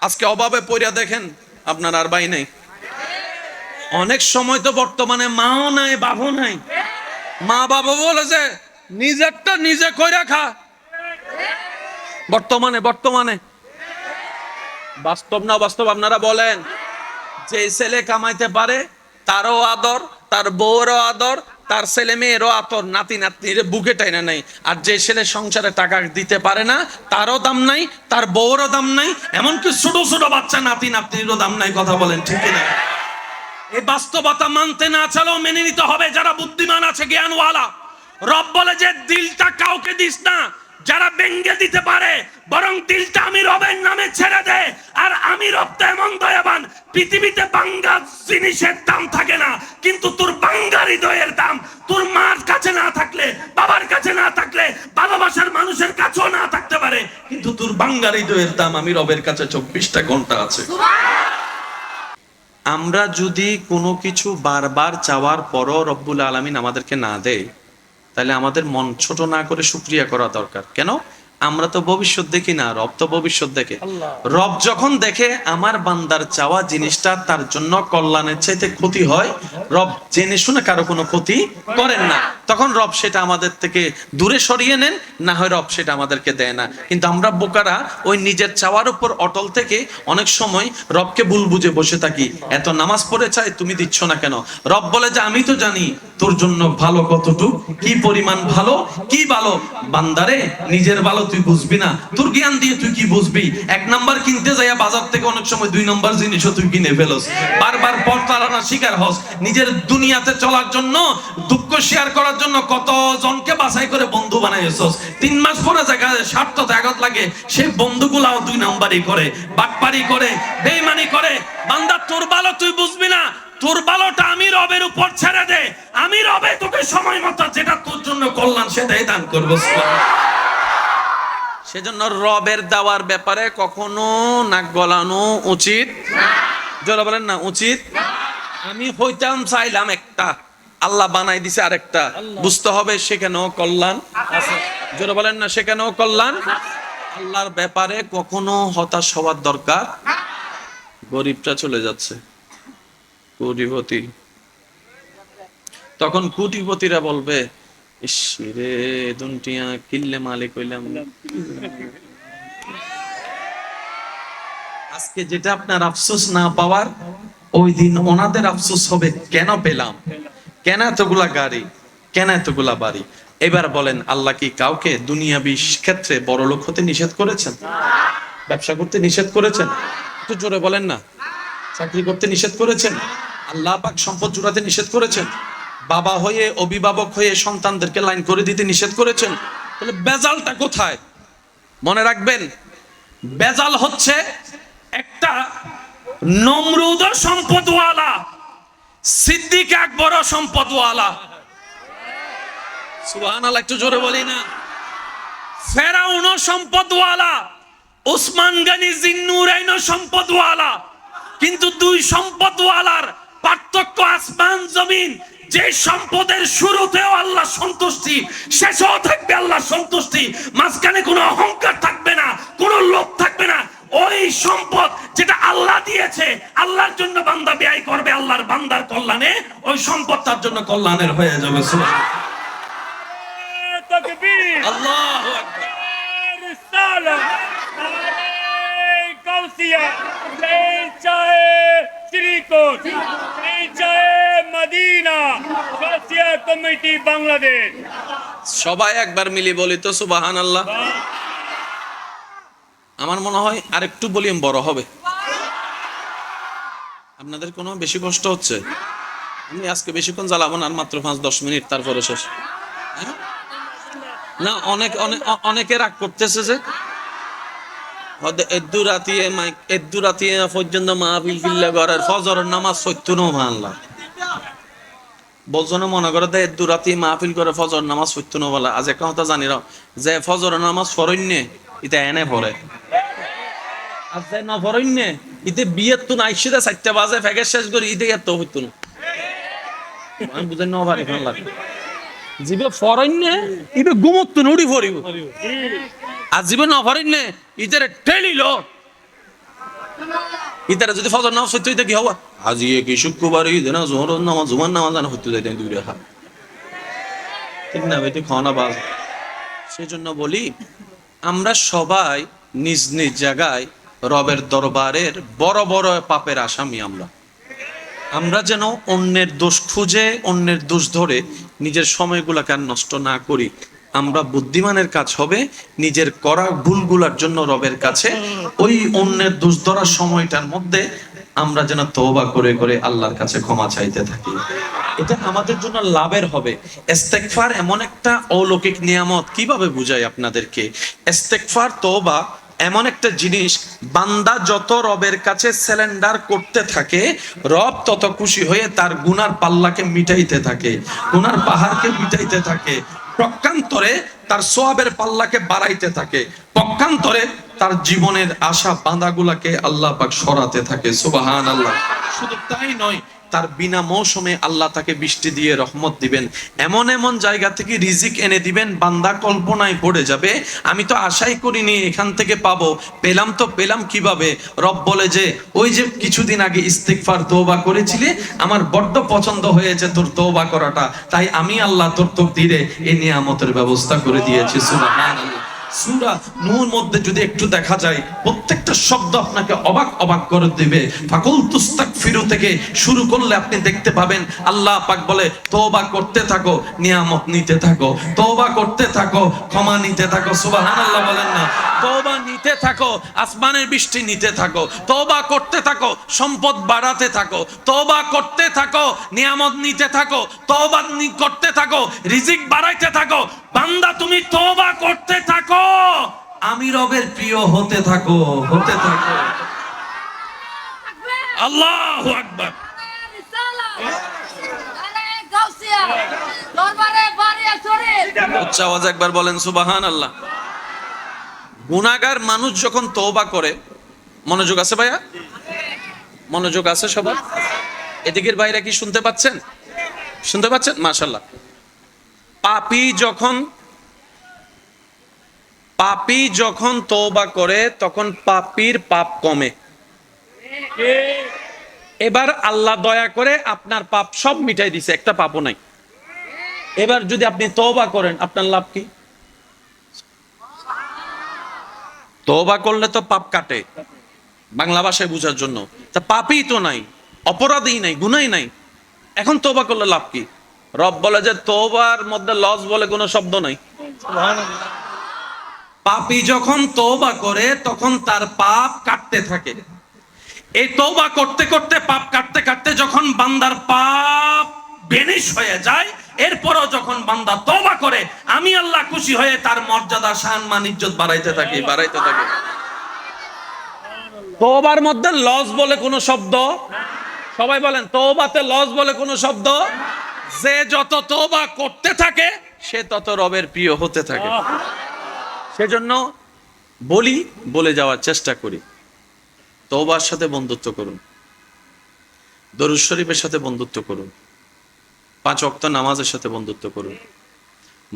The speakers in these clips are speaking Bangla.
আজকে অভাবে পড়িয়া দেখেন আপনার আর ভাই নাই। অনেক সময় তো বর্তমানে মাও নাই বাবু নাই, মা বাবা বলে যে নিজেরটা নিজে কইরা খা। বর্তমানে বর্তমানে বাস্তব না বাস্তব আপনারা বলেন। যে ছেলে কামাইতে পারে তারও আদর, তার বউরও আদর, তার ছেলে মেয়েরও আদর, নাতি নাতনির বুকে টাইনা নাই। আর যে ছেলে সংসারে টাকা দিতে পারে না তারও দাম নাই, তার বউরও দাম নাই, এমনকি ছোট ছোট বাচ্চা নাতি নাতনিরও দাম নাই। কথা বলেন ঠিক না? এই বাস্তবতা মানতে না চালেও মেনে নিতে হবে। যারা বুদ্ধিমান আছে, জ্ঞানওয়ালা, রব বলে যে দিলটা কাউকে দিস না যারা ব্যঙ্গে দিতে পারে, বরং দিলটা আমি রবের নামে ছেড়ে দে। আর আমি রব তো এমন দয়াবান, পৃথিবীতে বাঙ্গা জিনিসের দাম থাকে না, কিন্তু তোর বাঙ্গা হৃদয়ের দাম তোর মার কাছে না থাকলে, বাবার কাছে না থাকলে, ভালোবাসার মানুষের কাছেও না থাকতে পারে, কিন্তু তোর বাঙ্গা হৃদয়ের দাম আমি রবের কাছে 24টা ঘন্টা আছে। আমরা যদি কোনো কিছু বারবার চাওয়ার পরও রব্বুল আলামিন আমাদেরকে না দেয়, তাহলে আমাদের মন ছোট না করে শুকরিয়া করা দরকার। কেন? আমরা তো ভবিষ্যৎ দেখি না, রব তো ভবিষ্যৎ দেখে। রব যখন দেখে আমার বান্দার চাওয়া জিনিসটা তার জন্য কল্যাণের চাইতে ক্ষতি হয়, রব জেনে শুনে কারো কোনো ক্ষতি করেন না, তখন রব সেটা আমাদের থেকে দূরে সরিয়ে নেন, না হয় রব সেটা আমাদেরকে দেয় না। কিন্তু আমরা বোকারা ওই নিজের চাওয়ার উপর অটল থেকে অনেক সময় রবকে ভুল বুঝে বসে থাকি। এত নামাজ পড়ে চাই, তুমি দিচ্ছ না কেন? রব বলে যে আমি তো জানি তোর জন্য ভালো কতটুক, কি পরিমাণ ভালো, কি ভালো। বান্দারে নিজের ভালো তুই বুঝবি না, তোর জ্ঞান দিয়ে তুই কি বুঝবি? 1 নাম্বার কিনতে যাইয়া বাজার থেকে অনেক সময় 2 নাম্বার জিনিসও তুই কিনে ফেলস, বারবার প্রতারণার শিকার হস। নিজের দুনিয়াতে চলার জন্য, দুঃখ শেয়ার করার জন্য কত জনকে বাছাই করে বন্ধু বানাইছস। 3 মাস পরে জায়গায় স্বার্থ ত্যাগত লাগে, সেই বন্ধুগুলাও 2 নাম্বারই করে, বাটপারি করে, বেঈমানি করে। বান্দা তোর ভালো তুই বুঝবি না, তোর ভালোটা আমি রবের উপর ছেড়ে দে। আমি রবে তোকে সময় মতো যেটা তোর জন্য কল্যাণ সেটাই দান করবো। সেজন্য রবের দেওয়ার ব্যাপারে কখনো নাক গলানো উচিত না। যারা বলেন না উচিত। আমি হইতাম চাইলাম একটা, আল্লাহ বানাই দিছে আরেকটা, বুঝতে হবে সেখানেও কল্যাণ আছে। যারা বলেন না সেখানেও কল্যাণ। আল্লাহর ব্যাপারে কখনো হতাশ হওয়ার দরকার। গরিবটা চলে যাচ্ছে, কোটিপতি, তখন কোটিপতিরা বলবে ইস রে দুনিয়া কিল্লে মালিক হইলাম। আজকে যেটা আপনার আফসোস না পাওয়ার, ওই দিন ওনাদের আফসোস হবে কেন পেলাম, কেন এতগুলা গাড়ি, কেন এতগুলা বাড়ি। এবার বলেন আল্লাহ কি কাউকে দুনিয়াবি ক্ষেত্রে বড় লোক হতে নিষেধ করেছেন? ব্যবসা করতে নিষেধ করেছেন? একটু জোরে বলেন না। চাকরি করতে নিষেধ করেছেন? আল্লাহ পাক সম্পদ জুড়াতে নিষেধ করেছেন? বাবা হয়ে, অভিভাবক হয়ে সন্তানদেরকে লাইন করে দিতে নিষেধ করেছেন? তাহলে বেজালটা কোথায়? মনে রাখবেন, বেজাল হচ্ছে একটা নমরুদ সম্পদওয়ালা, সিদ্দিক আকবর সম্পদওয়ালা। সুবহানাল্লাহ, একটু জোরে বলি না। ফেরাউন সম্পদওয়ালা, ওসমান গনি জিন্নুরাইন সম্পদওয়ালা। কিন্তু 2 সম্পদওয়ালার পার্থক্য আসমান জমিন। যে সম্পদের শুরুতেও আল্লাহ সন্তুষ্টি, শেষেও থাকবে আল্লাহ সন্তুষ্টি, মাঝখানে কোনো অহংকার থাকবে না, কোনো লোভ থাকবে না। ওই সম্পদ যেটা আল্লাহ দিয়েছে, আল্লাহর জন্য বান্দা ব্যয় করবে আল্লাহর বান্দার কল্যাণে, ওই সম্পদ তার জন্য কল্যাণের হয়ে যাবে। তাকবীর, আল্লাহু আকবার। রিসালাত কাউসিয়া, এই চায় শ্রীকোট, এই চায় মদিনা, কাউসিয়া কমিটি বাংলাদেশ। সবাই একবার মিলি বলি তো সুবহানাল্লাহ। আমার মনে হয় আরেকটু ভলিউম বড় হবে। আপনাদের কোনো বেশি কষ্ট হচ্ছে? আমি আজকে বেশিক্ষণ জ্বালাবো না, মাত্র 5-10 মিনিট, তারপরে শেষ। না অনেকে রাগ করতেছে যে এদ্দুরাতিয়ে পর্যন্ত মাহফিল কিল্লা করার ফজরের নামাজ সত্যনও মানলা বলছো মনে করে দেয় এদ্দুরাতি মাহফিল করে ফজর নামাজ সত্যনও বলা। আজ একটা কথা জানি যে ফজরের নামাজ ফরণ্যে ইতে এনে পড়ে, আর যে না ফরণ্যে ইতে বিয়ের তো নাইশিদা 4টা বাজে ফেকে শেষ করি ইতে এত হইতো না। আমি বুঝেন না ভারি ভালো লাগে জিবে ফরণ্যে ইবে গুমত্ত নুড়ি ফরিব, আর জীবন অফারিন নে ইদের ঠেলিল ইতারা যদি ফজর নামাজ হইতে হইতে কি হওয়া আজি কি শুক্রবার ঈদ না জোহর নামাজ জুমার নামাজ না হইতে যাইতেন দুই রেখা ঠিক না বেটি খাওয়ানা বাজ। সেজন্য বলি আমরা সবাই নিজ নিজ জায়গায় রবের দরবারের বড় বড় পাপের আসামি। আমরা যেন অন্যের দোষ খুঁজে অন্যের দোষ ধরে নিজের সময়গুলোকে আর নষ্ট না করি। আমরা বুদ্ধিমানের কাজ হবে নিজের করা ভুলগুলার জন্য রবের কাছে ওই অন্যের দোষ ধরার সময়টার মধ্যে আমরা যেন তওবা করে করে আল্লাহর কাছে ক্ষমা চাইতে থাকি। এটা আমাদের জন্য লাভের হবে। ইস্তেগফার এমন একটা অলৌকিক নিয়ামত, কিভাবে বুঝাই আপনাদেরকে। ইস্তেগফার তওবা এমন একটা জিনিস, বান্দা যত রবের কাছে সারেন্ডার করতে থাকে রব তত খুশি হয়ে তার গুনার পাল্লাকে মিটাইতে থাকে, গুনার পাহাড়কে মিটাইতে থাকে, পক্ষান্তরে তার সোয়াবের পাল্লাকে বাড়াইতে থাকে, পক্ষান্তরে তার জীবনের আশা বাঁধাগুলাকে আল্লাহ পাক সরাতে থাকে। সুবহানাল্লাহ। শুধু তাই নয়, তার বিনা মৌসুমে আল্লাহ তাকে বৃষ্টি দিয়ে রহমত দিবেন, এমন এমন জায়গা থেকে রিজিক এনে দিবেন বান্দা কল্পনায় পড়ে যাবে আমি তো আশাই করিনি এখান থেকে পাবো, পেলাম তো পেলাম কিভাবে। রব বলে যে ওই যে কিছুদিন আগে ইস্তিগফার তওবা করেছিলে, আমার বড্ড পছন্দ হয়েছে তোর তওবা করাটা, তাই আমি আল্লাহ তোর তাকদীরে এই নিয়ামতের ব্যবস্থা করে দিয়েছি। সুবহানাল্লাহ। সূরা নূর মধ্যে যদি একটু দেখা যায় প্রত্যেকটা শব্দ আপনাকে অবাক অবাক করে দিবে। ফাকুল তুস্তাগফিরু থেকে শুরু করলে আপনি দেখতে পাবেন আল্লাহ পাক বলে তওবা করতে থাকো, নিয়ামত নিতে থাকো, তওবা করতে থাকো, ক্ষমা নিতে থাকো। সুবহানাল্লাহ বলেন না? তওবা নিতে থাকো, আসমানের বৃষ্টি নিতে থাকো, তওবা করতে থাকো, সম্পদ বাড়াতে থাকো, তওবা করতে থাকো, নিয়ামত নিতে থাকো, তওবা করতে থাকো, রিজিক বাড়াইতে থাকো। বান্দা তুমি তওবা করতে থাকো, আমি রবের প্রিয় হতে থাকো, হতে থাকো। আল্লাহু আকবার। উচ্চ আওয়াজে একবার বলেন সুবহানাল্লাহ। গুনাহগার মানুষ যখন তওবা করে, মনোযোগ আছে ভাইয়া? মনোযোগ আছে সবার? এদিকের বাইরে কি শুনতে পাচ্ছেন? শুনতে পাচ্ছেন? মাশাআল্লাহ। পাপী যখন তওবা করে তখন পাপীর পাপ কমে। এবার আল্লাহ দয়া করে আপনার পাপ সব মিটাই দিছে, একটা পাপও নাই। এবার যদি আপনি তওবা করেন আপনার লাভ কি? তওবা করলে তো পাপ কাটে, বাংলা ভাষায় বোঝার জন্য। তা পাপই তো নাই, অপরাধই নাই, গুনাহই নাই, এখন তওবা করলে লাভ কি? রব বলে যে তওবার মধ্যে লস বলে কোনো শব্দ নাই। সুবহানাল্লাহ। পাপী যখন তওবা করে তখন তার পাপ কাটতে থাকে। এই তওবা করতে করতে পাপ কাটতে কাটতে যখন বান্দার পাপ বেনিশ হয়ে যায়, এরপরও যখন বান্দা তওবা করে আমি আল্লাহ খুশি হয়ে তার মর্যাদা, সম্মান, ইজ্জত বাড়াইতে থাকি, বাড়াইতে থাকি। তওবার মধ্যে লস বলে কোনো শব্দ, সবাই বলেন তওবাতে লস বলে কোনো শব্দ। যে যত তওবা করতে থাকে সে তত রবের প্রিয় হতে থাকে। সেজন্য বলে যাওয়ার চেষ্টা করি, তওবার সাথে বন্ধুত্ব করুন, দরুদ শরীফের সাথে বন্ধুত্ব করুন, 5 ওয়াক্ত নামাজের সাথে বন্ধুত্ব করুন,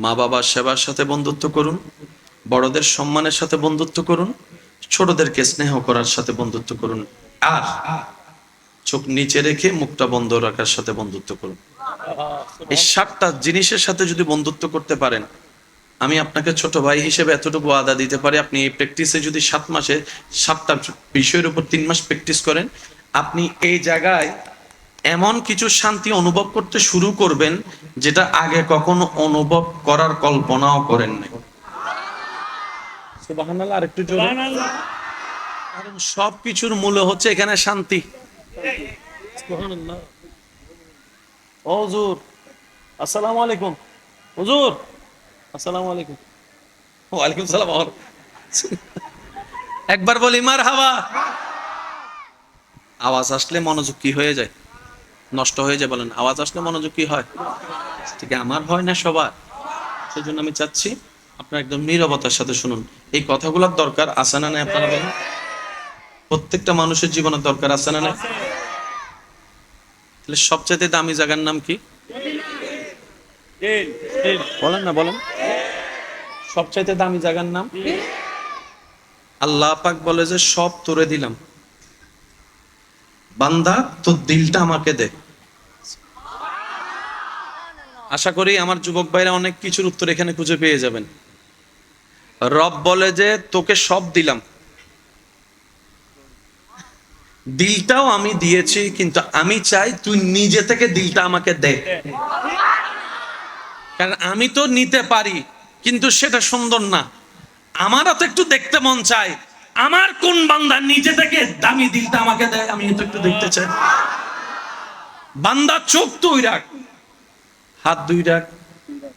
মা বাবার সেবার সাথে বন্ধুত্ব করুন, বড়দের সম্মানের সাথে বন্ধুত্ব করুন, ছোটদেরকে স্নেহ করার সাথে বন্ধুত্ব করুন, আর চোখ নিচে রেখে মুখটা বন্ধ রাখার সাথে বন্ধুত্ব করুন। এই 7টা জিনিসের সাথে যদি বন্ধুত্ব করতে পারেন, আমি আপনাকে ছোট ভাই হিসেবে এতটুকু ওয়াদা দিতে পারি, আপনি এই প্র্যাকটিসে যদি 7 মাসে 7টা বিষয়ের উপর 3 মাস প্র্যাকটিস করেন, আপনি এই জায়গায় এমন কিছু শান্তি অনুভব করতে শুরু করবেন যেটা আগে কখনো অনুভব করার কল্পনাও করেন নাই। সুবহানাল্লাহ। আরেকটু জোরে। কারণ সবকিছুর মূল হচ্ছে এখানে শান্তি। সুবহানাল্লাহ। ও হুজুর আসসালামু আলাইকুম। হুজুর আসসালামু আলাইকুম। ওয়ালাইকুম সালাম। একবার বলি মারহাবা। আওয়াজ আসলে মনোযোগ কি হয়ে যায়? নষ্ট হয়ে যায়। বলেন আওয়াজ আসলে মনোযোগ কি হয়? ঠিক আমার হয় না সবার। সেজন্য আমি চাচ্ছি আপনারা একদম নীরবতার সাথে শুনুন। এই কথাগুলোর দরকার আছে না নাই আপনারা বলেন? প্রত্যেকটা মানুষের জীবনের দরকার আছে না নাই? তাহলে সবচেয়ে দামি জায়গার নাম কি? বলেন না, বলেন। সবচাইতে দামি জায়গার নাম? আল্লাহ পাক বলে যে সব তোরে দিলাম, বান্দা তোর দিলটা আমাকে দে। আশা করি আমার যুবক ভাইরা অনেক কিছুর উত্তর এখানে খুঁজে পেয়ে যাবেন। রব বলে যে তোকে সব দিলাম, দিলটাও আমি দিয়েছি, কিন্তু আমি চাই তুই নিজে থেকে দিলটা আমাকে দে। কারণ আমি তো নিতে পারি, কিন্তু সেটা সুন্দর না। আমারও তো একটু দেখতে মন চায়, আমার কোন বান্দা নিজে থেকে দামি দিলটা আমাকে দেয়, আমি তো একটু দেখতে চাই। বান্দা চোখ তুই রাখ, হাত দুই রাখ,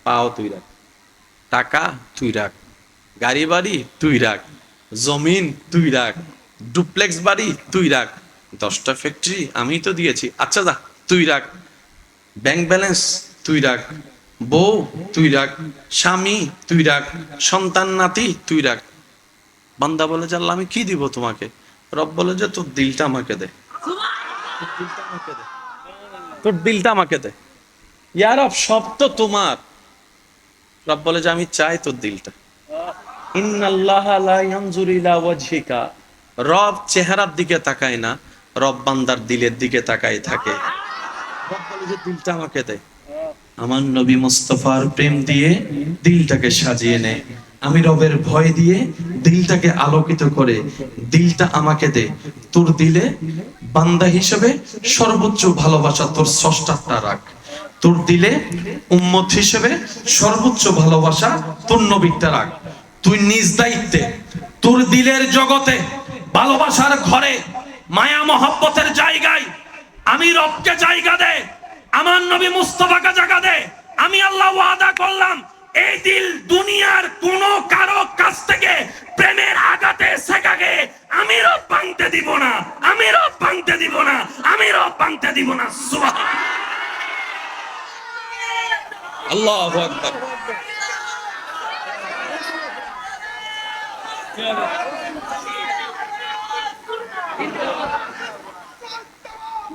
পাও তুই রাখ, টাকা তুই রাখ, গাড়ি বাড়ি তুই রাখ, জমিন তুই রাখ, ডুপ্লেক্স বাড়ি তুই রাখ, 10টা ফ্যাক্টরি আমি তো দিয়েছি, আচ্ছা যা তুই রাখ, ব্যাংক ব্যালেন্স তুই রাখ, বউ তুই রাখ, স্বামী তুই রাখ, সন্তান নাতি তুই রাখ। বান্দা বলে যে আল্লাহ আমি কি দিব তোমাকে? রব বলে যে তোর দিলটা আমাকে দে, তোর দিলটা আমাকে দে, তোর দিলটা আমাকে দে। ইয়া রব সব তো তোমার। রব বলে যে আমি চাই তোর দিলটা। ইন্নাল্লাহা লা ইয়ানজুরু ইলা ওয়াজহিকা, রব চেহারার দিকে তাকায় না, রব বান্দার দিলের দিকে তাকায় থাকে। রব বলে যে দিলটা আমাকে দে। আমার নবী মুস্তাফার প্রেম দিয়ে দিলটাকে সাজিয়ে নে, আমি রবের ভয় দিয়ে দিলটাকে আলোকিত করে দিলটা আমাকে দে। তোর দিলে বান্দা হিসেবে সর্বোচ্চ ভালোবাসা তোর স্রষ্টারটা রাখ, তোর দিলে উম্মত হিসেবে সর্বোচ্চ ভালোবাসা তোর নবীরটা রাখ। তুই নিজ দায়িত্বে তোর দিলের জগতে ভালোবাসার ঘরে মায়া মহব্বতের জায়গায় আমি রবকে জায়গা দে, আমার নবী মুস্তাফাকে জায়গা দে। আমি আল্লাহ ওয়াদা করলাম এই দিল দুনিয়ার কোন কারো কাছ থেকে প্রেমের আঘাতে সেকাগে আমি রব ভাঙতে দিব না, আমি রব ভাঙতে দিব না, আমি রব ভাঙতে দিব না। সুবহানাল্লাহ, আল্লাহু আকবার।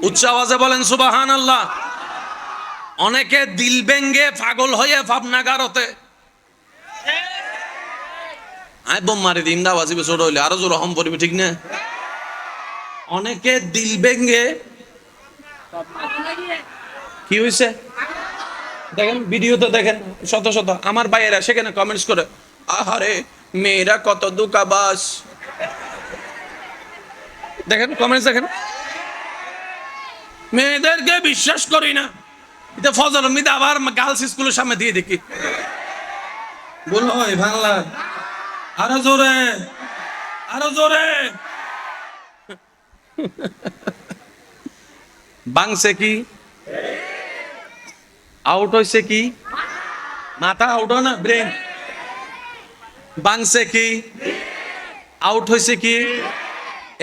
উচ্চ আওয়াজে বলেন সুবহানাল্লাহ। অনেকে দিল ভেঙ্গে পাগল হয়ে ভাবনাগারতে আই বোম মারি দিন দা বাজিবে ছোট হইলে আরো জোর রহম পড়বে, ঠিক না? অনেকে দিল ভেঙ্গে কি হয়েছে দেখেন, ভিডিওতে দেখেন, শত শত আমার ভাইয়েরা সেখানে কমেন্টস করে আহারে মেয়েরা কত দুকাবাস। দেখেন কমেন্টস দেখেন, মেয়েদেরকে বিশ্বাস করি না। এটা ফজল মিদা আবার গার্লস স্কুলের সামনে দিয়ে দেখি বল হয় বাংলা, আরো জোরে, আরো জোরে। বাংছে কি আউট হইছে কি? মাথা আউট হয় না, ব্রেন। বাংছে কি আউট হইছে কি?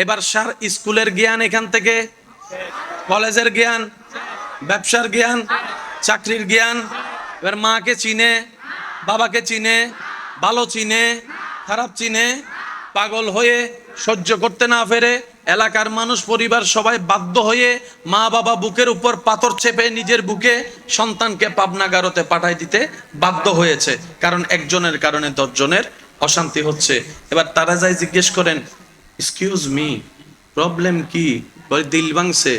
এবার সার স্কুলের জ্ঞান এখান থেকে, কলেজের জ্ঞান, ব্যবসার জ্ঞান, চাকরির জ্ঞান। এবার মাকে চিনে, বাবাকে চিনে, ভালো চিনে, খারাপ চিনে, পাগল হয়ে সহ্য করতে না পেরে এলাকার মানুষ পরিবার সবাই বাধ্য হয়ে মা বাবা বুকের উপর পাথর চেপে নিজের বুকে সন্তানকে পাবনাগারতে পাঠাই দিতে বাধ্য হয়েছে, কারণ একজনের কারণে 10 জনের অশান্তি হচ্ছে। এবার তারা যাই জিজ্ঞেস করেন এক্সকিউজ মি প্রবলেম কি? কই দিল ভাঙছে।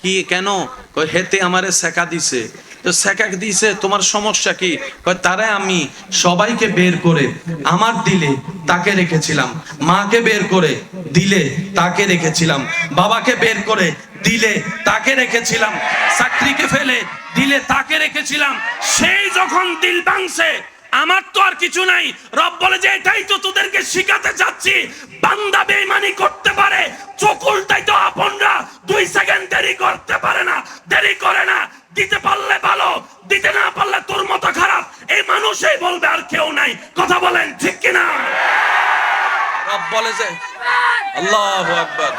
কি কেন? কই হেতে আমারে সেকা দিছে। তো সেকা দিছে তোমার সমস্যা কি? কই তারে আমি সবাইকে বের করে আমার দিলে তাকে রেখেছিলাম, মাকে বের করে দিলে তাকে রেখেছিলাম, বাবাকে বের করে দিলে তাকে রেখেছিলাম, চাকরিকে ফেলে দিলে তাকে রেখেছিলাম। সেই যখন দিল ভাঙছে আমার তো আর কিছু নাই। রব বলে যে এটাই তো তোদেরকে শিখাতে যাচ্ছি, বান্দা বেঈমানি করতে পারে, চকুলটাই তো আপনরা 2 সেকেন্ড দেরি করতে পারে না, দেরি করে না। দিতে পারলে ভালো, দিতে না পারলে তোর মতো খারাপ এই মানুষই বলবে, আর কেউ নাই। কথা বলেন ঠিক কিনা? রব বলে যে আল্লাহু আকবার।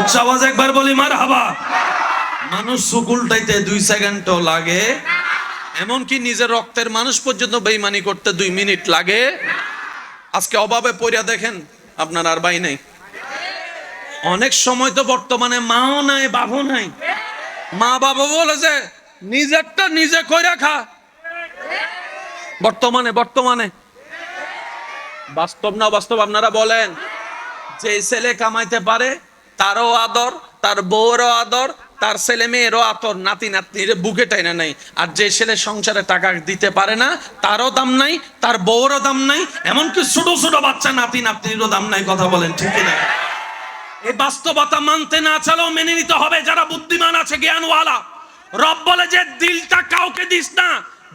উচ্চ আওয়াজে একবার বলি মারহাবা। মানুষ সুকুলটাইতে 2 সেকেন্ডও লাগে, এমনকি নিজের রক্তের মানুষ পর্যন্ত বেঈমানি করতে 2 মিনিট লাগে। আজকে অভাবে পড়িয়া দেখেন আপনার আর ভাই নাই। অনেক সময় তো বর্তমানে মাও নাই, বাবু নাই। মা বাবা বলে যে নিজেরটা নিজে কইরা খা। বর্তমানে বাস্তব না বাস্তব আপনারা বলেন? যে ছেলে কামাইতে পারে তারও আদর, তার বউরও আদর, তার ছেলে মেয়েরও আদর, নাতি নাতনির বুকে টাইনা নাই। আর যে ছেলে সংসারে টাকা দিতে পারে না তারও দাম নাই, তার বউরও দাম নাই, এমনকি ছোট ছোট বাচ্চা নাতি নাতনিরও দাম নাই। কথা বলেন ঠিক না? এই বাস্তবতা মানতে না চালেও মেনে নিতে হবে। যারা বুদ্ধিমান আছে, জ্ঞানওয়ালা, রব বলে যে দিলটা কাউকে দিস না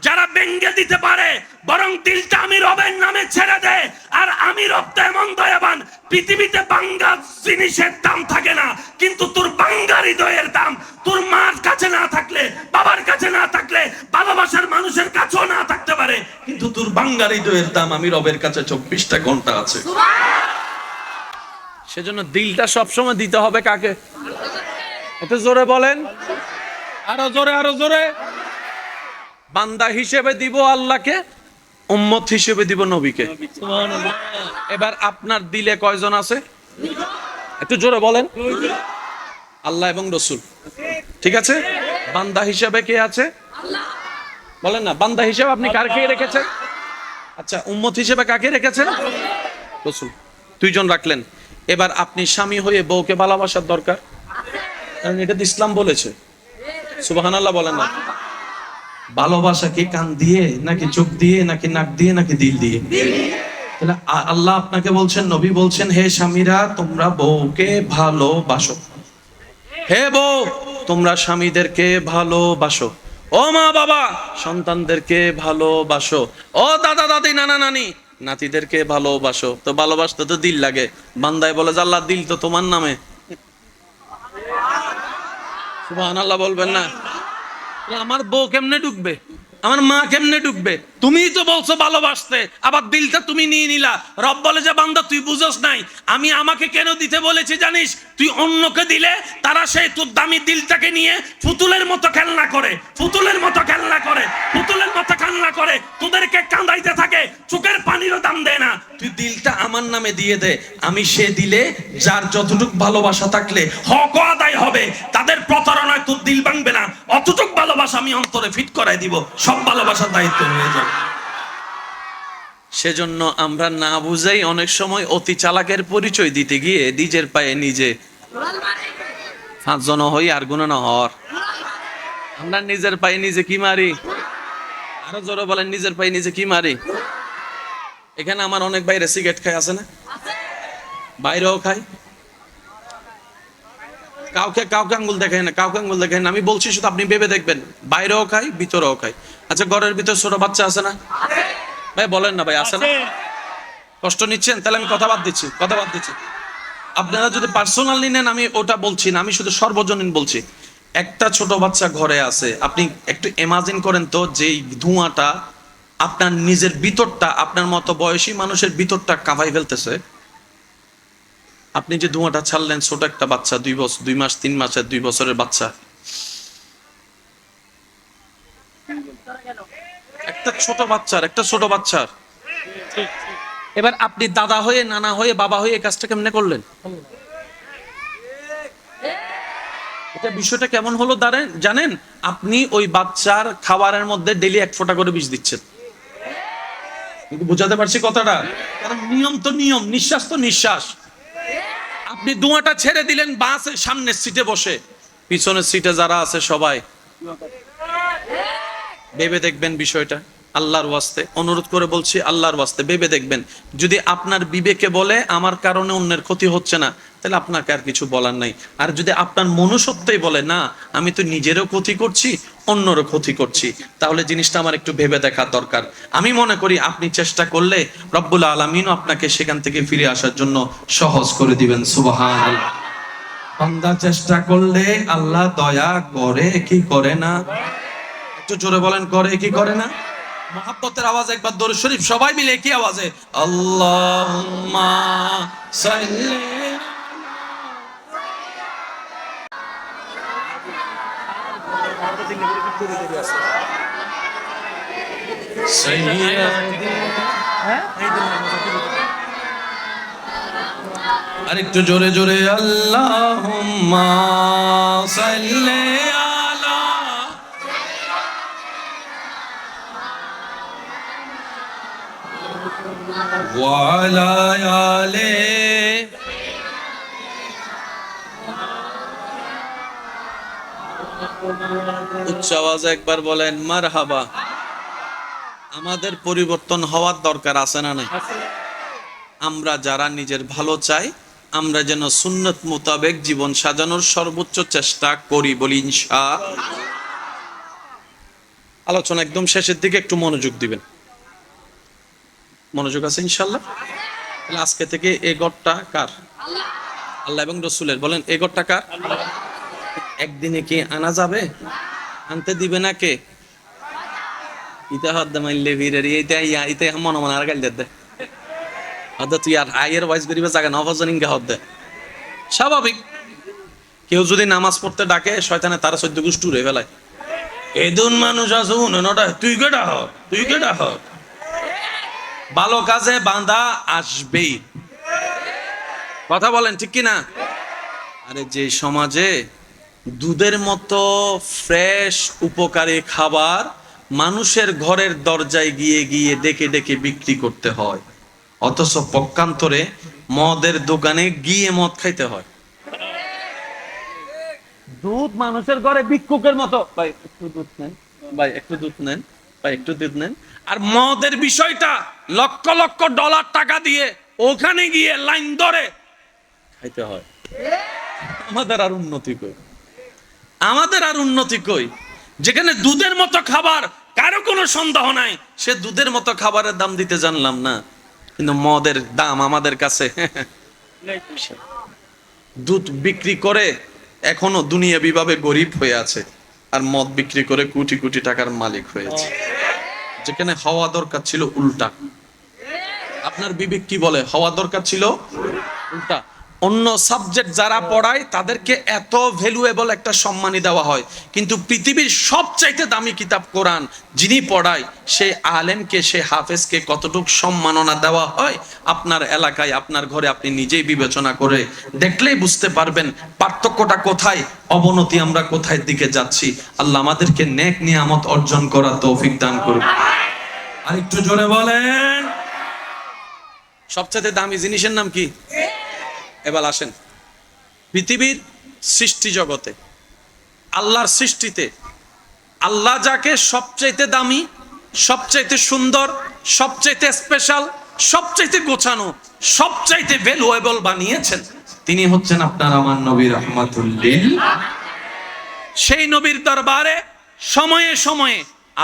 যারা ব্যঙ্গে দিতে পারে, বরং দিলটা আমি রবের নামে ছেড়ে দে। আর আমি রব তো এমন দয়াবান, পৃথিবীতে বাঙ্গা জিনিসের দাম থাকে না, কিন্তু তোর বাঙ্গা হৃদয়ের দাম তোর মার কাছে না থাকলে, বাবার কাছে না থাকলে, ভালোবাসার মানুষের কাছেও না থাকতে পারে, কিন্তু তোর বাঙ্গা হৃদয়ের দাম আমি রবের কাছে 24টা ঘন্টা আছে। সেজন্য দিলটা সবসময় দিতে হবে কাকে? একটু জোরে বলেন, আরো জোরে, আরো জোরে। বান্দা হিসেবে দিব আল্লাহকে, উম্মত হিসেবে দিব নবীকে। এবার আপনার দিলে কয়জন আছে? একটু জোরে বলেন। আল্লাহ এবং রসুল, ঠিক আছে। বান্দা হিসেবে কে আছে? বলেন না, বান্দা হিসেবে আপনি কাকে রেখেছেন? আচ্ছা, উম্মত হিসেবে কাকে রেখেছেন? রসুল। দুইজন রাখলেন। এবার আপনি স্বামী হয়ে বউকে ভালোবাসার দরকার, কারণ এটা তো ইসলাম বলেছে। সুবহানাল্লাহ বলেন না। ভালোবাসা কি কান দিয়ে নাকি চোখ দিয়ে নাকি নাক দিয়ে নাকি দিল দিয়ে? তাহলে আল্লাহ আপনাকে বলছেন, নবী বলছেন, হে স্বামীরা তোমরা বউকে ভালোবাসো। হে বউ তোমরা স্বামীদেরকে ভালোবাসো। ও মা বাবা সন্তানদেরকে ভালোবাসো। ও দাদা দাদি নানা নানি নাতিদেরকে ভালোবাসো। তো ভালোবাসতে তো দিল লাগে। বান্দায় বলে যে আল্লাহ দিল তো তোমার নামে। সুবহানাল্লাহ বলবেন না? আমার বউ কেমনে ঢুকবে, আমার মা কেমনে ঢুকবে? তুমিই তো বলছো ভালোবাসতে, আবার দিলটা তুমি নিয়ে নিলা। রব বলে যে বান্দা তুই বুঝোস নাই, আমি আমাকে কেন দিতে বলেছি জানিস? তুই অন্যকে দিলে তারা সেই তোর দামি দিলটাকে নিয়ে পুতুলের মতো খেলনা করে, পুতুলের মতো খেলনা করে, পুতুলের মতো খেলনা করে, তোদেরকে কাঁদাইতে থাকে, চোখের পানিরও দাম দেয় না। তুই দিলটা আমার নামে দিয়ে দে, আমি সে দিলে যার যতটুক ভালোবাসা থাকলে হক আদায় হবে, তাদের প্রতারণায় তোর দিল ভাঙবে না। অতটুক ভালোবাসা আমি অন্তরে ফিট করাই দিব, সব ভালোবাসার দায়িত্ব হয়ে যাবে। সেজন্য আমরা না বুঝেই অনেক সময় অতি চালাকের পরিচয় দিতে গিয়ে নিজের পায়ে নিজে 5 জন হই আর গুণ না হর। আমরা নিজের পায়ে নিজে কি মারি? আরো জোরে বলেন, নিজের পায়ে নিজে কি মারি? এখানে আমার অনেক বাইরে সিগারেট খায়, আছে না? বাইরেও খাই। কাউকে কাউকে আঙ্গুল দেখায় না, কাউকে আঙ্গুল দেখায় না। আমি বলছি শুধু আপনি ভেবে দেখবেন, বাইরেও খাই ভিতরেও খাই। আচ্ছা, ঘরের ভিতর ছোট বাচ্চা আছে না? ভাই বলেন না, ভাই আছে না? কষ্ট নিচ্ছেন? তাহলে আমি কথা বাদ দিচ্ছি। আপনারা যদি পার্সোনালি নেন আমি ওটা বলছি না, আমি শুধু সর্বজনীন বলছি। একটা ছোট বাচ্চা ঘরে আছে, আপনি একটু ইমাজিন করেন তো, যেই ধোঁয়াটা আপনার নিজের ভিতরটা, আপনার মতো বয়সী মানুষের ভিতরটা কাঁপাই ফেলতেছে। আপনি যে ধোঁয়াটা ছাড়লেন, ছোট একটা বাচ্চা, 2 বছর 2 মাস 3 মাসের 2 বছরের বাচ্চা, একটা ছোট বাচ্চার এবার আপনি দাদা হয়ে, নানা হয়ে, বাবা হয়ে এই কাজটা কেমনে করলেন? এটা বিষয়টা কেমন হলো জানেন? আপনি ওই বাচ্চার খাবারের মধ্যে ডেইলি 1 ফোঁটা করে বিষ দিচ্ছেন। বুঝাতে পারছি কথাটা? কারণ নিয়ম তো নিয়ম, নিঃশ্বাস তো নিঃশ্বাস। আপনি ধোঁয়াটা ছেড়ে দিলেন বাসের সামনের সিটে বসে, পিছনের সিটে যারা আছে সবাই ভেবে দেখবেন বিষয়টা। আল্লাহর ওয়াস্তে অনুরোধ করে বলছি, আল্লাহর ওয়াস্তে ভেবে দেখবেন। যদি আপনার বিবেকে বলে আমার কারণে অন্যের ক্ষতি হচ্ছে না, তাহলে আপনাকে আর কিছু বলার নাই। আর যদি আপনার মনুষ্যত্বই বলে না, আমি তো নিজেরও ক্ষতি করছি, অন্যরও ক্ষতি করছি, তাহলে জিনিসটা আমার একটু ভেবে দেখা দরকার। আমি মনে করি আপনি চেষ্টা করলে রব্বুল আলামিনও আপনাকে সেখান থেকে ফিরে আসার জন্য সহজ করে দিবেন। সুবহানাল্লাহ। বান্দা চেষ্টা করলে আল্লাহ দয়া করে কি করে না? একটু জোরে বলেন, করে কি করে না? মুহাব্বতের আওয়াজে একবার দরুদ শরীফ সবাই মিলে কি আওয়াজে? আল্লাহুম্মা সাল্লি আরেকটু জোরে জোরে, আল্লাহুম্মা সাল্লি আলা। وعلى آله উচ্চ আওয়াজে একবার বলেন মারহাবা। আমাদের পরিবর্তন হওয়ার দরকার আছে না নাই? আমরা যারা নিজের ভালো চাই, আমরা যেন সুন্নত মোতাবেক জীবন সাজানোর সর্বোচ্চ চেষ্টা করি, বলি ইনশাআল্লাহ। আলোচনা একদম শেষের দিকে, একটু মনোযোগ দিবেন। মনোযোগ আছে ইনশাআল্লাহ? তাহলে আজকে থেকে এই গড়টা কার? আল্লাহ এবং রসুলের। বলেন এই গড়টা কার? একদিনে কি আনা যাবে? আনতে দিবে না কে? ইতা হাত দে মাইলে ভিড়ের এইটা মনে মনে আর গাল দে হদ তুই আর আয়ের ওয়াইজ করিবে জায়গা নবজন ইঙ্গা হদ দে। স্বাভাবিক, কেউ যদি নামাজ পড়তে ডাকে শয়তানে তারা 14 গোষ্ঠী উড়ে ফেলায়। এদুন মানুষ আছে উনটা তুই কেডা হ, তুই কেডা হ। ভালো কাজে বাঁধা আসবেই। কথা বলেন ঠিক কি না? আরে যে সমাজে দুধের মতো ফ্রেশ উপকারী খাবার মানুষের ঘরের দরজায় গিয়ে গিয়ে ডেকে ডেকে বিক্রি করতে হয়, অথচ পক্ষান্তরে মদের দোকানে গিয়ে মদ খাইতে হয়। দুধ মানুষের ঘরে ভিক্ষুকের মতো, ভাই একটু দুধ নেন, ভাই একটু দুধ নেন, ভাই একটু দুধ নেন। আর মদের বিষয়টা লক্ষ লক্ষ ডলার টাকা দিয়ে ওখানে গিয়ে লাইন ধরে খাইতে হয়। আমাদের আর উন্নতি কই? আমাদের আর উন্নতি কই? যেখানে দুধের মতো খাবার কারো কোনো সন্দেহ নাই, সে দুধের মতো খাবারের দাম দিতে জানলাম না, কিন্তু মদের দাম আমাদের কাছে। দুধ বিক্রি করে এখনো দুনিয়াবি ভাবে গরিব হয়ে আছে, আর মদ বিক্রি করে কোটি কোটি টাকার মালিক হয়েছে। যেখানে হওয়া দরকার ছিল উল্টা। আপনার বিবেক কি বলে? হওয়া দরকার ছিল উল্টা। অন্য সাবজেক্ট যারা পড়ায় তাদেরকে এত ভ্যালুয়েবল একটা সম্মানই দেওয়া হয়, কিন্তু পৃথিবীর সবচাইতে দামি কিতাব কোরআন যিনি পড়ায় সেই আলেমকে, সেই হাফেজকে কতটুকু সম্মাননা দেওয়া হয় আপনার এলাকায়, আপনার ঘরে আপনি নিজেই বিবেচনা করে দেখলেই বুঝতে পারবেন পার্থক্যটা কোথায়, অবনতি আমরা কোথায় দিকে যাচ্ছি। আল্লাহ আমাদেরকে নেক নিয়ামত অর্জন করার তৌফিক দান করুন। আর একটু জোরে বলেন, সবচেয়ে দামি জিনিসের নাম কি? এবার আসেন, পৃথিবীর সৃষ্টি জগতে, আল্লাহর সৃষ্টিতে আল্লাহ যাকে সবচাইতে দামি, সবচাইতে সুন্দর, সবচাইতে স্পেশাল, সবচাইতে গোছানো, সবচাইতে ভ্যালুয়েবল বানিয়েছেন, তিনি হচ্ছেন আপনার আমার নবী রাহমাতুল লিল। সেই নবীর দরবারে সময়ে সময়ে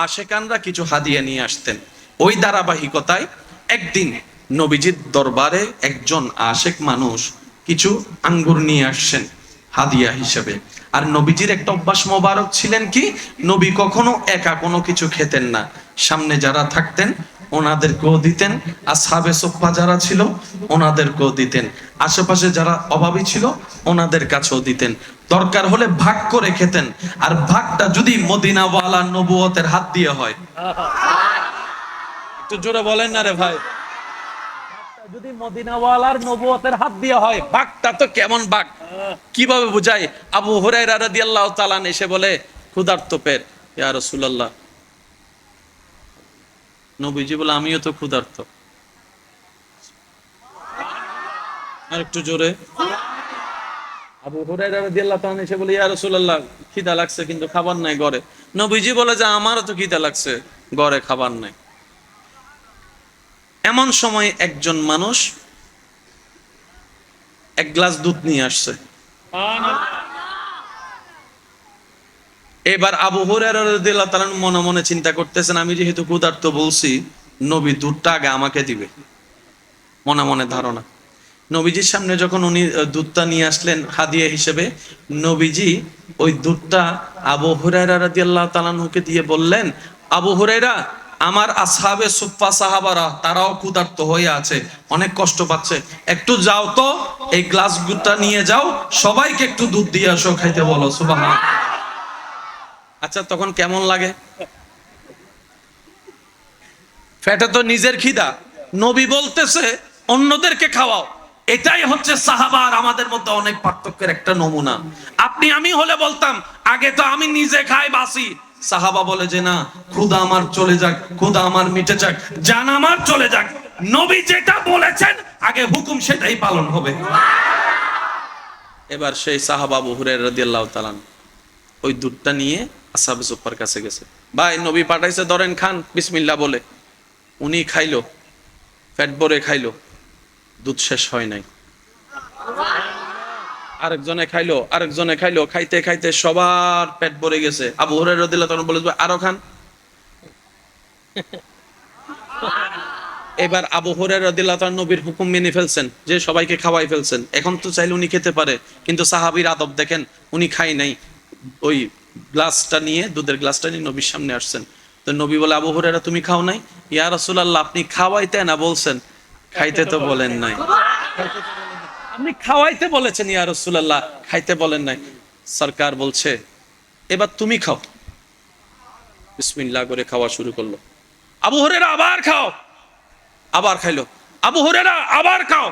আশেকানরা কিছু হাদিয়া নিয়ে আসতেন। ওই ধারাবাহিকতায় একদিন নবীজির দরবারে একজন আশেক মানুষ কিছু আঙ্গুর নিয়ে আসছেন হাদিয়া হিসেবে। আর নবীজির একটা অভ্যাস মোবারক ছিলেন কি, নবী কখনো একা কোনো কিছু খেতেন না, সামনে যারা থাকতেন ওনাদেরকেও দিতেন, আসহাবে সুফফা যারা ছিল ওনাদেরকেও দিতেন, আশেপাশে যারা অভাবী ছিল ওনাদের কাছেও দিতেন। দরকার হলে ভাগ করে খেতেন। আর ভাগটা যদি মদিনাওয়ালা নবুয়তের হাত দিয়ে হয়, একটু জোরে বলেন না রে ভাই, যদি মদিনাওয়ালার নবুয়তের হাত দিয়ে হয়, ভাগটা তো কেমন ভাগ, কিভাবে বুঝাই? আবু হুরায়রা রাদিয়াল্লাহু তাআলা এসে বলে ক্ষুধার্ত পেট, ইয়া রাসূলুল্লাহ। নবীজি বলে আমিও তো ক্ষুধার্ত। আর একটু জোরে। আবু হুরায়রা রাদিয়াল্লাহু তাআলা এসে বলে ইয়া রাসূলুল্লাহ খিদা লাগছে কিন্তু খাবার নাই ঘরে। নবীজি বলে যে আমারও তো খিদা লাগছে, ঘরে খাবার নাই। এমন সময় একজন মানুষ এক গ্লাস দুধ নিয়ে আসছে। এবার আবু হুরায়রা রাদিয়াল্লাহু তাআলা মনে মনে চিন্তা করতেছেন, আমি যেহেতু ক্ষুধার্ত বলছি, নবী দুধটা আগে আমাকে দিবে, মনে মনে ধারণা। নবীজির সামনে যখন উনি দুধটা নিয়ে আসলেন হাদিয়া হিসেবে, নবীজি ওই দুধটা আবু হুরায়রা রাদিয়াল্লাহু তাআলা কে দিয়ে বললেন, আবু হুরায়রা, আমার আসহাবে সুফফা সাহাবারা তারাও ক্ষুধার্ত হয়ে আছে, অনেক কষ্ট পাচ্ছে, একটু যাও তো এই গ্লাস দুধটা নিয়ে যাও, সবাইকে একটু দুধ দিয়ে আসো, খাইতে বলো। সুবহানাল্লাহ। আচ্ছা তখন কেমন লাগে? পেটে তো নিজের খিদা, নবী বলতেছে অন্যদেরকে খাওয়াও। এটাই হচ্ছে সাহাবা আর আমাদের মধ্যে অনেক পার্থক্যের একটা নমুনা। আপনি আমি হলে বলতাম আগে তো আমি নিজে খাই বাসি, সাহাবা বলে যে না, ক্ষুধা আমার চলে যাক, ক্ষুধা আমার মিটে যাক, জান আমার চলে যাক, নবী যেটা বলেছেন আগে হুকুম সেটাই পালন হবে। এবার সেই সাহাবা আবু হুরায়রা রাদিয়াল্লাহু তাআলা ওই দুধটা নিয়ে আসহাবে সুফফার কাছে গেছে। ভাই নবী পাঠাইছে, ধরেন খান বিসমিল্লাহ বলে। উনি খাইলো, পেট ভরে খাইলো, দুধ শেষ হয় নাই। আরেকজনে খাইলো, খাইতে খাইতে সবার পেট ভরে গেছে। আবু হুরায়রা রাদিয়াল্লাহু তাআলা বলে, আরো খান। এবার আবু হুরায়রা রাদিয়াল্লাহু তাআলা নবীর হুকুম মেনে ফেলছেন যে সবাইকে খাওয়াই ফেলছেন। এখন তো চাইলে উনি খেতে পারে, কিন্তু সাহাবীর আদব দেখেন, উনি খাই নাই। ওই গ্লাসটা নিয়ে, দুধের গ্লাসটা নিয়ে নবীর সামনে আসছেন। তো নবী বলে, আবু হুরায়রা তুমি খাও নাই? ইয়া রাসূলুল্লাহ, আপনি খাওয়াইতে না বলছেন, খাইতে তো বলেন নাই। আপনি খাওয়াইতে বলেছেন ইয়া রাসূলুল্লাহ, খাইতে বলেন নাই। সরকার বলছে এবার তুমি খাও। বিসমিল্লাহ করে খাওয়া শুরু করলো। আবু হুরায়রা আবার খাও, আবার খাইলো। আবু হুরায়রা আবার খাও।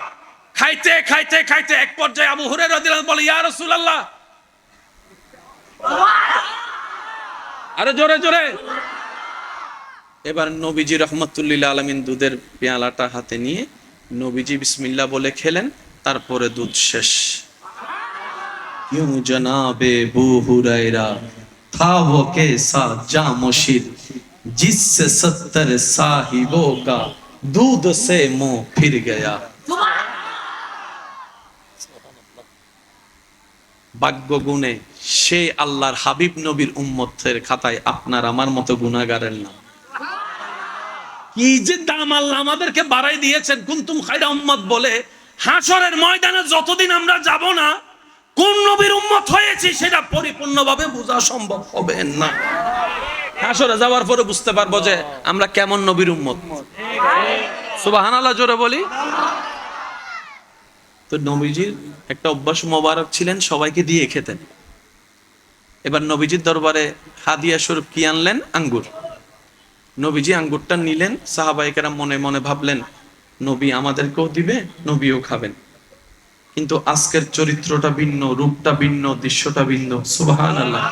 খাইতে খাইতে খাইতে এক পর্যায়ে আবু হুরায়রা রাদিয়াল্লাহু আনহু বলে, ইয়া রাসূলুল্লাহ, আরো জোরে জোরে। এবার নবীজি রাহমাতুল লিল আলামিন দুধের পেয়ালাটা হাতে নিয়ে নবীজি বিসমিল্লাহ বলে খেলেন, তারপরে দুধ শেষ। क्यों जनाबे अबू हुरैरा था वो कैसा जामशीर जिससे 70 साहिबों का दूध से मुंह फिर गया। ভাগ্য গুণে সে আল্লাহর হাবিব নবীর উম্মতের খাতায় আপনার আমার মতো গুনাহগারের নাম। কি যে দাম আল্লাহ আমাদেরকে বাড়াই দিয়েছেন, কুনতুম খায়রা উম্মত বলে। হাসরের ময়দানে যতদিন আমরা যাব না কোন নবীর উম্মত হয়েছে সেটা পরিপূর্ণভাবে বোঝা সম্ভব হবে না। হাসরে যাওয়ার পরে বুঝতে পারবো যে আমরা কেমন নবীর উম্মত। সুবহানাল্লাহ জোরে বলি। তো নবীজির একটা অভ্যাস মোবারক ছিলেন, সবাইকে দিয়ে খেতেন। এবার নবীজির দরবারে হাদিয়া স্বরূপ কি আনলেন? আঙ্গুর। নবীজি আঙ্গুরটা নিলেন, সাহাবায়ে কেরাম মনে মনে ভাবলেন নবী আমাদেরকেও দিবে, নবীও খাবেন। কিন্তু আজকের চরিত্রটা ভিন্ন, রূপটা ভিন্ন, দৃশ্যটা ভিন্ন। সুবহানাল্লাহ।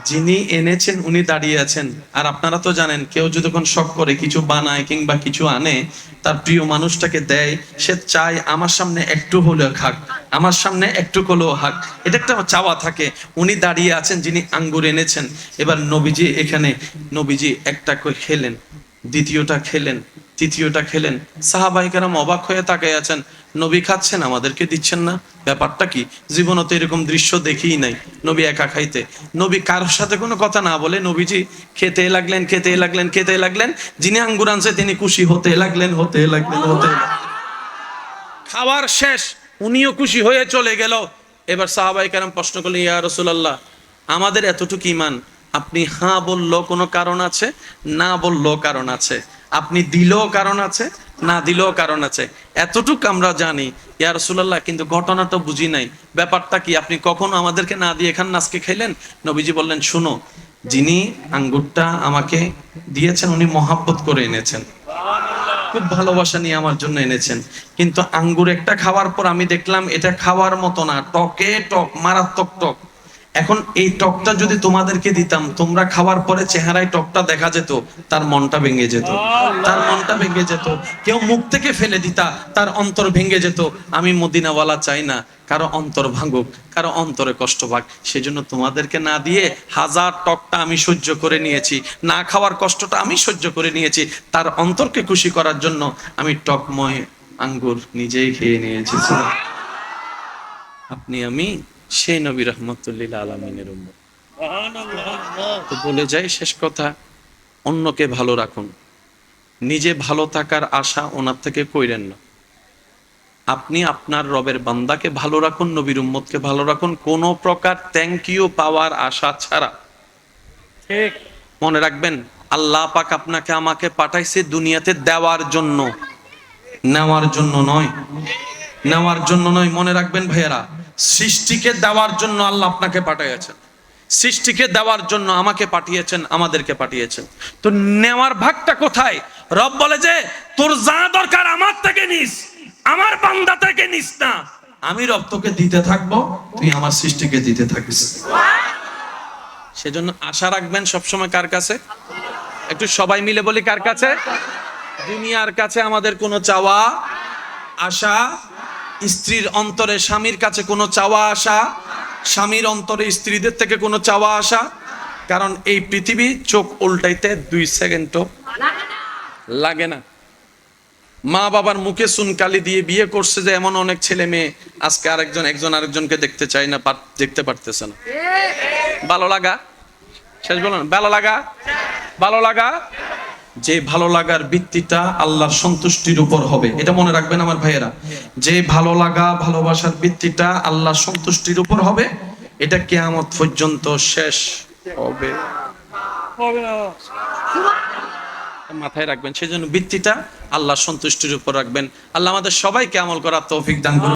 যিনি এনেছেন উনি দাঁড়িয়ে আছেন। আর আপনারা তো জানেন, কেউ যদি যখন শখ করে কিছু বানায় কিংবা কিছু আনে, তার প্রিয় মানুষটাকে দেয়, সে চায় আমার সামনে একটু হলেও খাক, আমার সামনে একটু হলেও হাক, এটা একটা চাওয়া থাকে। উনি দাঁড়িয়ে আছেন যিনি আঙ্গুর এনেছেন। এবার নবীজি এখানে, নবীজি একটা করে খেলেন, দ্বিতীয়টা খেলেন, তৃতীয়টা খেলেন। সাহাবায়ে কেরাম অবাক হয়ে তাকিয়ে আছেন, নবী খাচ্ছেন আমাদেরকে দিচ্ছেন না, ব্যাপারটা কি? জীবনে তো এরকম দৃশ্য দেখিই নাই, নবী একা খাইতে। নবী কারোর সাথে কোনো কথা না বলে নবীজি খেতে লাগলেন, খেতে লাগলেন, খেতে লাগলেন। যিনি আঙ্গুর আনছে তিনি খুশি হতে লাগলেন, হতে লাগলেন, হতে লাগলেন। খাবার শেষ, উনিও খুশি হয়ে চলে গেল। এবার সাহাবায়ে কেরাম প্রশ্ন করলেন, ইয়া রাসূলুল্লাহ, আমাদের এতটুকু ঈমান, আপনি হ্যাঁ বললো কোনো কারণ আছে, না বললো কারণ আছে, আপনি দিলেও কারণ আছে, না দিলেও কারণ আছে, এতটুক আমরা জানি ইয়া রাসূলুল্লাহ, কিন্তু ঘটনাটা বুঝি নাই, ব্যাপারটা কি? আপনি কখনো আমাদেরকে না দিয়ে খান, আজকে খাইলেন? নবীজি বললেন, শুনো, যিনি আঙ্গুরটা আমাকে দিয়েছেন উনি মহাব্বত করে এনেছেন, খুব ভালোবাসা নিয়ে আমার জন্য এনেছেন। কিন্তু আঙ্গুর একটা খাওয়ার পর আমি দেখলাম এটা খাওয়ার মতো না, টকে টক, মারাত্মক টক। এখন এই টকটা যদি তোমাদেরকে দিতাম, তোমরা খাওয়ার পরে চেহারায় টকটা দেখা যেত, তার মনটা ভেঙে যেত, তার মনটা ভেঙে যেত। কেউ মুখ থেকে ফেলে দিতা, তার অন্তর ভেঙে যেত। আমি মদিনাওয়ালা চাই না কারো অন্তর ভাঙুক, কারো অন্তরে কষ্ট পাক। সেজন্য তোমাদেরকে না দিয়ে হাজার টকটা আমি সহ্য করে নিয়েছি, না খাওয়ার কষ্টটা আমি সহ্য করে নিয়েছি। তার অন্তরকে খুশি করার জন্য আমি টকময় আঙ্গুর নিজেই খেয়ে নিয়েছি। আপনি আমি সেই নবী রাহমাতুল লিল আলামিনের উম্মত। তো বলে যাই শেষ কথা, অন্যকে ভালো রাখুন, নিজে ভালো থাকার আশা ওনার থেকে কইরেন না। আপনি আপনার রবের বান্দাকে ভালো রাখুন, নবীর উম্মতকে ভালো রাখুন, কোনো প্রকার থ্যাংক ইউ পাওয়ার আশা ছাড়া। ঠিক মনে রাখবেন, আল্লাহ পাক আপনাকে আমাকে পাঠাইছে দুনিয়াতে দেওয়ার জন্য, নেওয়ার জন্য নয়, নেওয়ার জন্য নয়। মনে রাখবেন ভাইয়েরা, সৃষ্টিকে দেওয়ার জন্য আল্লাহ আপনাকে পাঠিয়েছেন, সৃষ্টিকে দেওয়ার জন্য আমাকে পাঠিয়েছেন, আমাদেরকে পাঠিয়েছেন। তো নেওয়ার ভাগটা কোথায়? রব বলে যে তোর যা দরকার আমার থেকে নিস, আমার বান্দা থেকে নিস না। আমি রব তোকে দিতে থাকবো, তুই আমার সৃষ্টিকে দিতে থাকিস। সেজন্য আশা রাখবেন সবসময় কার কাছে? একটু সবাই মিলে বলি, কার কাছে? দুনিয়ার কাছে আমাদের কোনো চাওয়া আশা, স্ত্রীর অন্তরে স্বামীর কাছে কোনো চাওয়া আশা, স্বামীর অন্তরে স্ত্রীদের থেকে কোনো চাওয়া আশা। কারণ এই পৃথিবী চোখ উল্টাইতে 2 সেকেন্ডও লাগে না। মা বাবার মুখে সুনকালি দিয়ে বিয়ে করছে যে এমন অনেক ছেলে মেয়ে আজকে একজন আরেকজনকে দেখতে চায় না, দেখতে পারতেছে না। ভালো লাগা শেষ বলুন, ভালো লাগা যে ভালো লাগার ভিত্তিটা আল্লাহর সন্তুষ্টির উপর হবে, এটা মনে রাখবেন আমার ভাইয়েরা। যে ভালো লাগা ভালোবাসার ভিত্তিটা আল্লাহর সন্তুষ্টির উপর হবে, এটা কিয়ামত পর্যন্ত শেষ হবে মাথায় রাখবেন। সেজন্য ভিত্তিটা আল্লাহর সন্তুষ্টির উপর রাখবেন। আল্লাহ আমাদের সবাইকে আমল করার তৌফিক দান করুন।